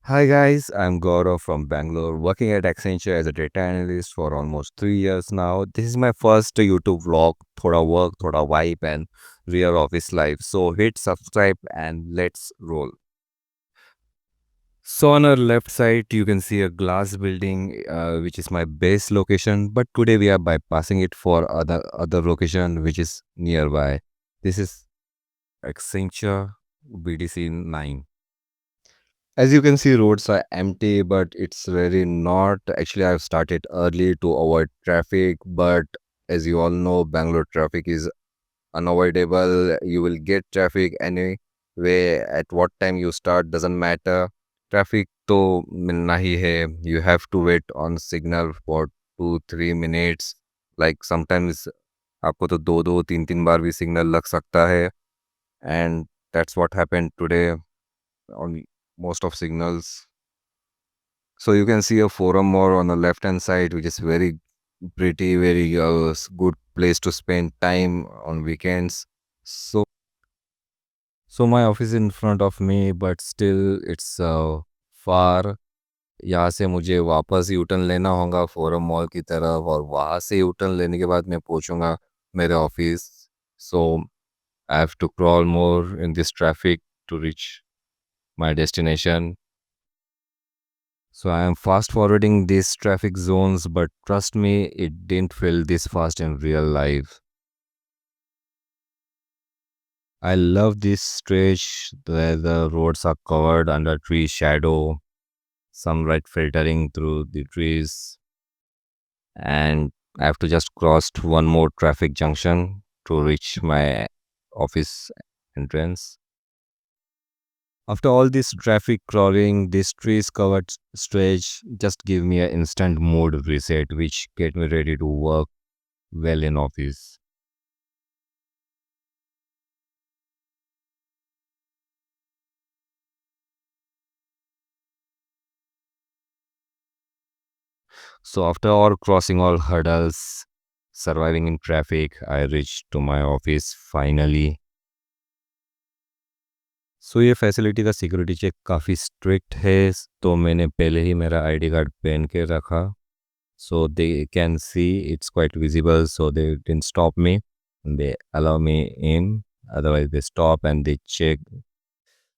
Hi guys, I'm Gaurav from Bangalore, working at Accenture as a data analyst for almost 3 years now. This is my first YouTube vlog, thoda work, thoda vibe, and real office life. So hit subscribe and let's roll. So on our left side, you can see a glass building, which is my base location. But today we are bypassing it for other location, which is nearby. This is Accenture BDC 9. As you can see, roads are empty, but it's very not. Actually, I've started early to avoid traffic, but as you all know, Bangalore traffic is unavoidable. You will get traffic anyway. At what time you start doesn't matter. Traffic to milna hi hai. You have to wait on signal for 2-3 minutes. Like sometimes आपको तो दो दो तीन तीन बार भी signal लग सकता है, and that's what happened today on most of signals. So you can see a forum more on the left hand side, which is very pretty, very good place to spend time on weekends. So my office is in front of me, but still it's far. यहाँ से मुझे वापस U turn लेना होगा forum mall की तरफ, और वहाँ से यूटर्न लेने के बाद मैं पहुँचूंगा मेरे office. So I have to crawl more in this traffic to reach my destination. So I am fast forwarding these traffic zones, but trust me, it didn't feel this fast in real life. I love this stretch where the roads are covered under tree shadow, sunlight filtering through the trees, and I have to just cross one more traffic junction to reach my office entrance. After all this traffic crawling, this trees covered stretch just give me an instant mood reset, which get me ready to work well in office. So after all crossing all hurdles, surviving in traffic, I reached to my office finally. सो ये facility का security check काफ़ी strict है, तो मैंने पहले ही मेरा ID card पहन के रखा. So they can see it's quite visible, so they didn't stop me, they allow me in. Otherwise they stop and they check.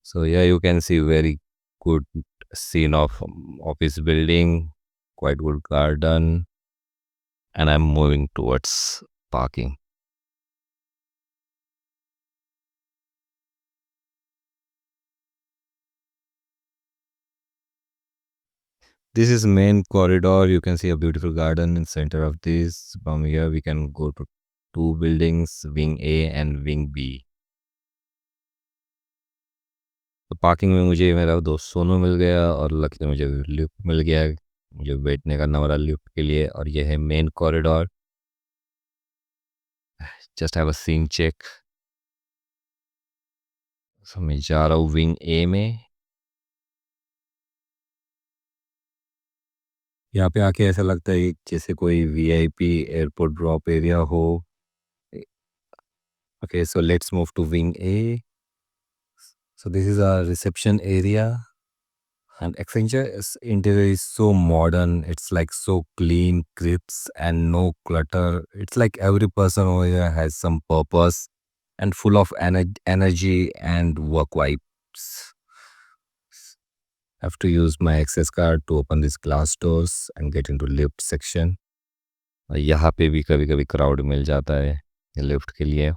So yeah, you can see very good scene of office building, quite good garden, and I'm moving towards parking. This is main corridor. You can see a beautiful garden in center of this. From here we can go to two buildings, wing A and wing B. तो parking में मुझे मेरा दोस्त सोनू मिल गया, और lucky मुझे lift मिल गया मुझे बैठने का नंबर लिफ्ट के लिए, और ये है main corridor. Just have a scene check. So मैं जा रहा हूँ विंग ए में. यहाँ पे आके ऐसा लगता है जैसे कोई वीआईपी एयरपोर्ट ड्रॉप एरिया हो. Okay, so let's move to wing A. So this is a reception area, and Accenture's interior is so modern. It's like so clean, crisp, and no clutter. It's like every person over here has some purpose and full of energy and work vibes. Have to use my access card to open these glass doors and get into lift section. और यहाँ पे भी कभी कभी crowd मिल जाता है lift के लिए.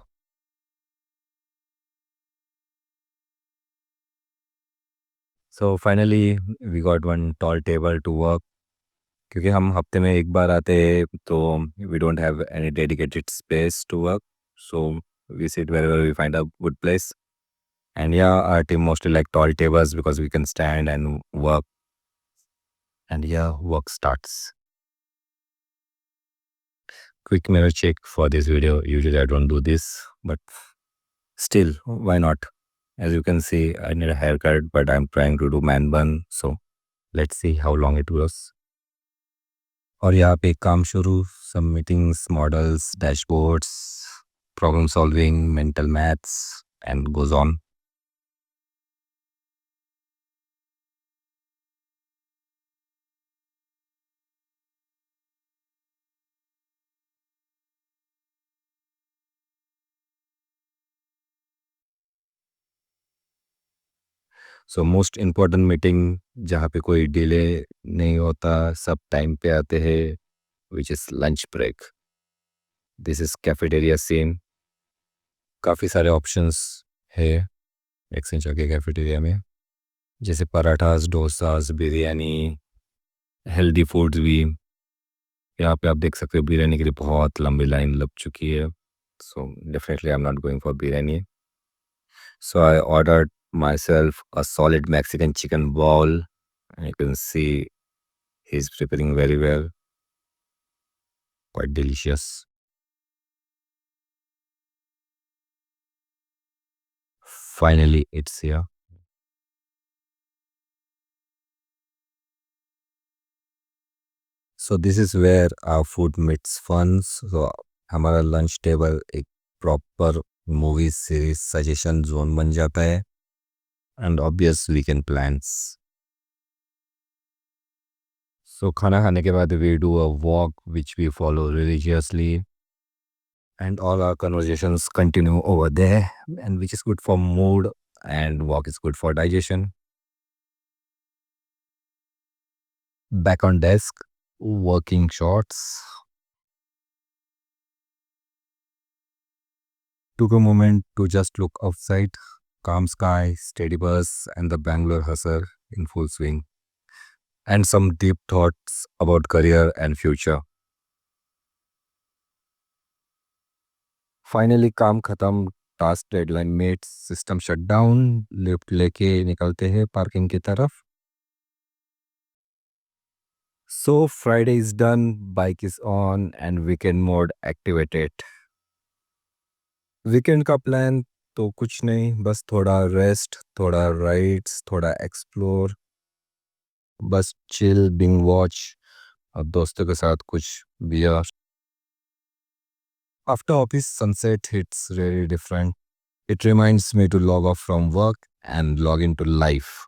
So finally we got one tall table to work. क्योंकि हम हफ्ते में एक बार आते हैं, तो we don't have any dedicated space to work, so we sit wherever we find a good place. And yeah, our team mostly like tall tables because we can stand and work. And yeah, work starts. Quick mirror check for this video. Usually I don't do this, but still, why not? As you can see, I need a haircut, but I'm trying to do man bun, so let's see how long it goes. और यहाँ पे काम शुरू, सब meetings, models, dashboards, problem solving, mental maths, and goes on. So most important meeting जहाँ पे कोई delay नहीं होता, सब टाइम पे आते हैं, which is lunch break. This is cafeteria scene. काफ़ी सारे ऑप्शंस है एक्सचेंजा के कैफेटेरिया में, जैसे पराठास, डोसास, बिरयानी, हेल्दी फूड्स भी। यहाँ पे आप देख सकते हो बिरयानी के लिए बहुत लंबी लाइन लग चुकी है। So definitely I am not going for biryani. So I ordered myself a solid Mexican chicken ball. You can see he's preparing very well, quite delicious. Finally, it's here. So this is where our food meets fun. So हमारा lunch table एक proper movie series suggestion zone बन जाता है and obvious weekend plans. So खाना खाने के बाद we do a walk which we follow religiously, and all our conversations continue over there, and which is good for mood, and walk is good for digestion. Back on desk, working shorts. Took a moment to just look outside. Calm sky, steady bus, and the Bangalore hustle in full swing. And some deep thoughts about career and future. Finally काम खत्म, task deadline met, system shut down, lift लेके निकलते हैं parking की तरफ. So Friday is done, bike is on, and weekend mode activated. Weekend का plan तो कुछ नहीं, बस थोड़ा रेस्ट, थोड़ा राइड्स, थोड़ा एक्सप्लोर, बस चिल, बिंग वॉच और दोस्तों के साथ कुछ beer. After office sunset hits really different. It reminds me to log off from work and log into life.